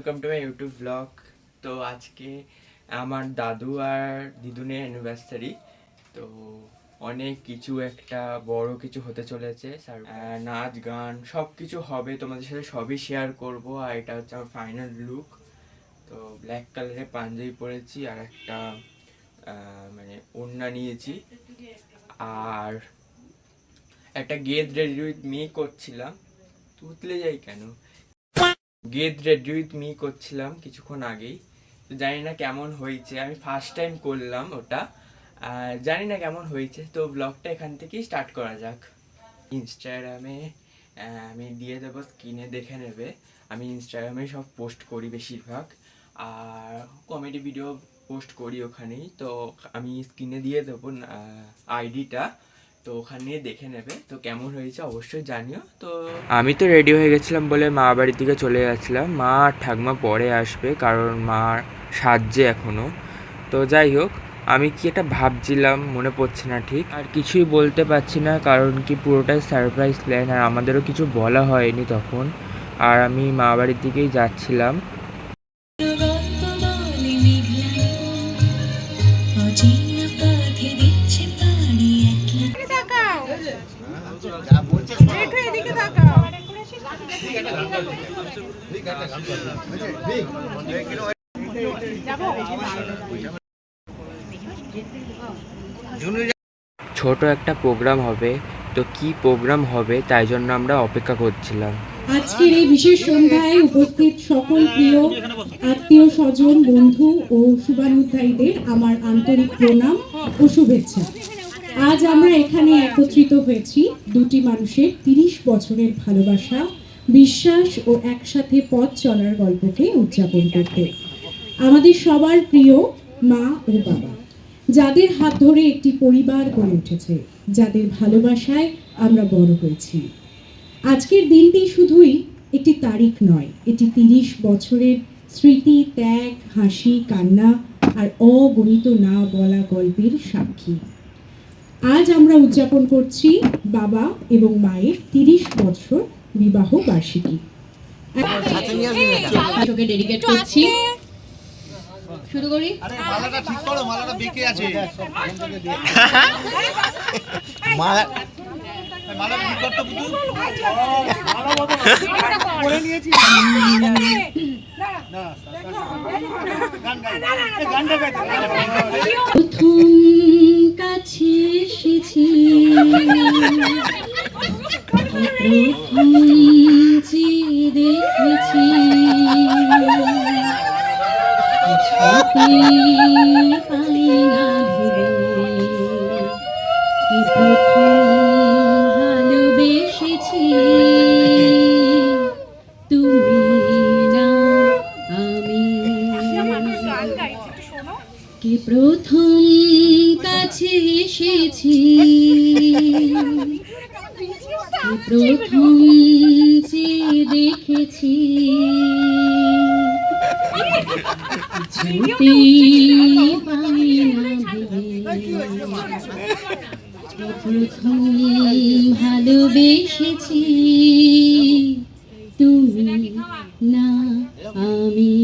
Welcome to my YouTube blog. তো আজকে আমার দাদু আর দিদুনের অ্যানিভার্সারি। তো অনেক কিছু একটা বড় কিছু হতে চলেছে, নাচ গান সব কিছু হবে, তোমাদের সাথে সবই শেয়ার করব। আর এটা হচ্ছে আমার ফাইনাল লুক। তো ব্ল্যাক কালারের পাঞ্জাবি পরেছি আর একটা মানে ওড়না নিয়েছি, আর একটা গেট রেডি উইথ মি করছিলাম। তুতলে যাই কেন, গেট রেডি উইথ মি করছিলাম কিছুক্ষণ আগেই। তো জানি না কেমন হয়েছে, আমি ফার্স্ট টাইম করলাম ওটা, আর জানি না কেমন হয়েছে। তো ব্লগটা এখান থেকেই স্টার্ট করা যাক। ইনস্টাগ্রামে আমি দিয়ে দেবো, স্ক্রিনে দেখে নেবে। আমি ইনস্টাগ্রামে সব পোস্ট করি বেশিরভাগ, আর কমেডি ভিডিও পোস্ট করি ওখানেই। তো আমি স্ক্রিনে দিয়ে দেবো আইডিটা, তো ওখানে দেখে নেবে। তো কেমন হয়েছে অবশ্যই জানিও। তো আমি তো রেডি হয়ে গেছিলাম বলে মা বাড়ির দিকে চলে যাচ্ছিলাম। মা আর ঠাকুমা পরে আসবে, কারণ মা সাজছে এখনও। তো যাই হোক, আমি কি একটা ভাবছিলাম মনে পড়ছে না ঠিক, আর কিছুই বলতে পারছি না, কারণ কি পুরোটাই সারপ্রাইজ প্ল্যান, আর আমাদেরও কিছু বলা হয়নি তখন। আর আমি মা বাড়ির দিকেই যাচ্ছিলাম। ছোট একটা প্রোগ্রাম হবে, তো কি প্রোগ্রাম হবে তাই জন্য আমরা অপেক্ষা করছিলাম। আজকের এই বিশেষ সন্ধ্যায় উপস্থিত সকল প্রিয় আত্মীয় স্বজন, বন্ধু ও শুভানুধ্যায়ীদের আমার আন্তরিক প্রণাম ও শুভেচ্ছা। আজ আমরা এখানে একত্রিত হয়েছি দুটি মানুষের 30 বছরের ভালোবাসা, বিশ্বাস ও একসাথে পথ চলার গল্পকে উদযাপন করতে। আমাদের সবার প্রিয় মা ও বাবা, যাদের হাত ধরে একটি পরিবার গড়ে উঠেছে, যাদের ভালোবাসায় আমরা বড় হয়েছি। আজকের দিনটি শুধুই একটি তারিখ নয়, এটি 30 বছরের স্মৃতি, ত্যাগ, হাসি, কান্না আর অগণিত না বলা গল্পের সাক্ষী। আজ আমরা উদযাপন করছি বাবা এবং মায়ের 30 বছর বিবাহ বার্ষিকী। তোকে ডেডিকেট করছি। শুরু করি। আরে মালাটা ঠিক করো, মালাটা বেঁকে আছে। মালা মালাটা ঠিক করতে বুঝু। করে নিয়েছি। না গানটা গাইতে। প্রথম কাছে এসেছি, প্রথম যে দেখেছি, পাই না ভেবে কি প্রথম ভালোবেসেছি, তুমি না আমি। কি প্রথম কাছে এসেছি, কি প্রথম যে দেখেছি, ছুটি পাই না ভেবে প্রথম ভালোবেসেছি, তুমি না আমি।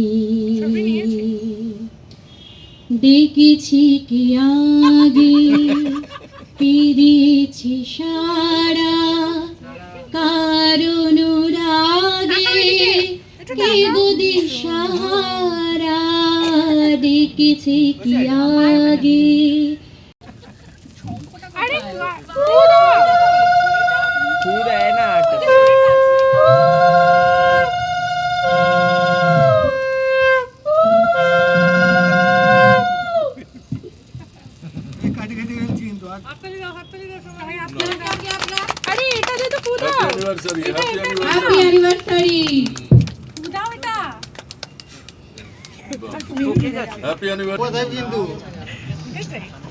দেখেছি কি আগে, পেরেছি সারা, কারণ রাগে কেব দিশাহারা। দেখেছি কি আগে। Happy anniversary. Happy anniversary. কোথায় কিন্তু?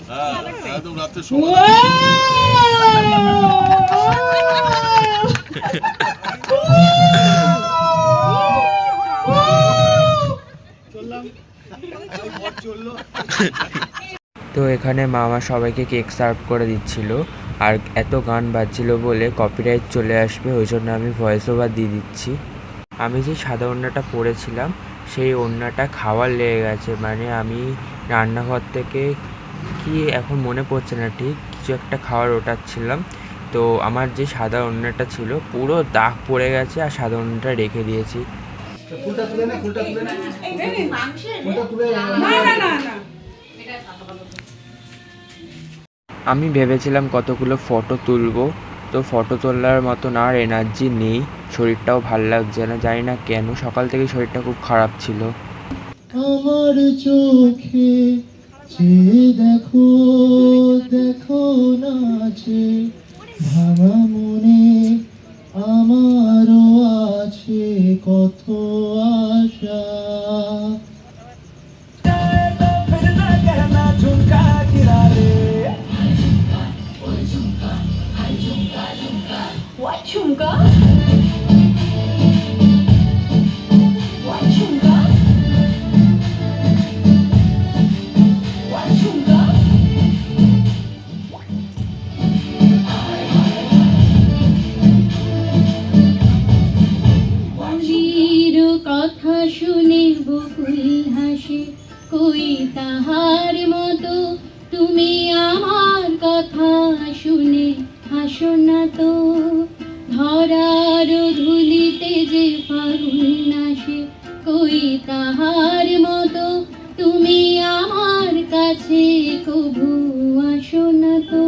হ্যাঁ, একদম রাতে তো এখানে মামা সবাইকে কেক সার্ভ করে দিচ্ছিল, আর এত গান বাজছিল বলে কপিরাইট চলে আসবে, ওই জন্য আমি ভয়েস ওভার দিয়ে দিচ্ছি। আমি যে সাদা ওড়নাটা পরেছিলাম সেই ওড়নাটা খাওয়ার লেগে গেছে। মানে আমি রান্নাঘর থেকে কি এখন মনে পড়ছে না ঠিক, কিছু একটা খাবার ওঠাচ্ছিলাম, তো আমার যে সাদা ওড়নাটা ছিল পুরো দাগ পড়ে গেছে আর সাদা ওড়নাটা রেখে দিয়েছি। ফুলটা তুলে নে, ফুলটা তুলে নে। ফুলটা তুলে আমি ভেবেছিলাম কতগুলো ফটো তুলবো, তো ফটো তোলার মতন আর এনার্জি নেই, শরীরটাও ভাল লাগছে না, জানি না কেন সকাল থেকে শরীরটা খুব খারাপ ছিল। আমার চোখে চেয়ে দেখো, দেখো নাচে ভাঙা মনে আমারও আছে কত আশা। বলির কথা শুনে বকুল হাসে, কই তাহার মতো তুমি আমার কথা শুনে হাসো না তো। ধরার ধুলিতে যে ফাগুন আসে, কই তাহার মতো তুমি আমার কাছে কভু আসো না তো।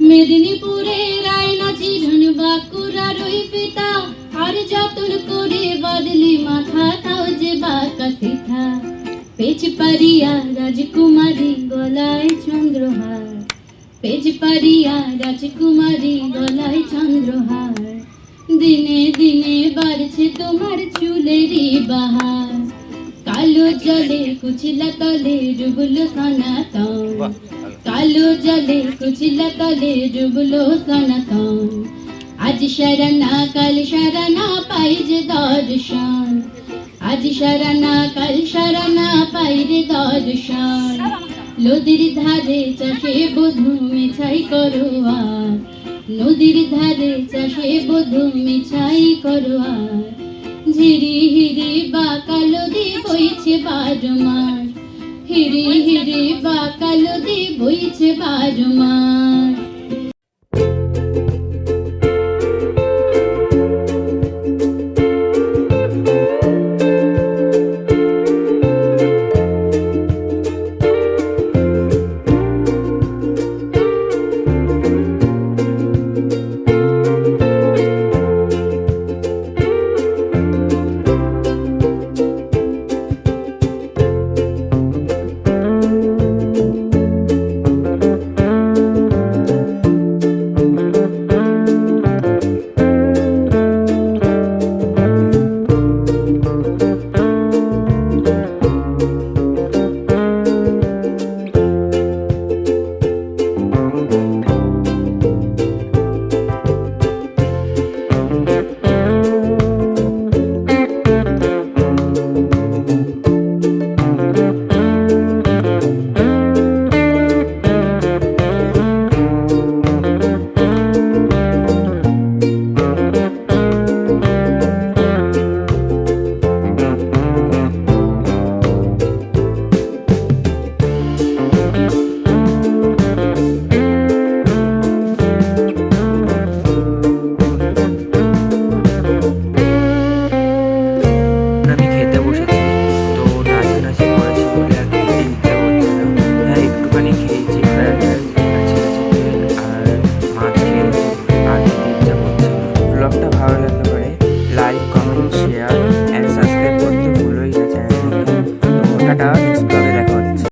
মেদিনীপুরের আয়না চিরন বাঁকুড়ার ওই পিতা, আর যতন করে বাদলি মাথা তাও যে বাঁকা সিথা। পেচ পারিয়া রাজকুমারী গলায় চন্দ্রহার, পেচ পারিয়া রাজকুমারী গলায় চন্দ্রহার। দিনে দিনে বাড়ছে তোমার চুলেরই বাহার, কালো জলে কুচিলা তলে ডুবলো সনাতন, কালো জলে কুচিলা তলে ডুবলো সনাতন। আজ শরণা কাল শরণা পাই যে দর্শন, আজ শরণা কাল শরণা পাই রে দর্শন। নদীর ধারে চাষে বধূ মিছাই করো আর, নদীর ধারে চাষে বধূ মিছাই করো আর। ঝিরি হিরি বাঁকা নদী বইছে 12 মাস, হিরি হিরি বাঁকা নদী বইছে 12 মাস।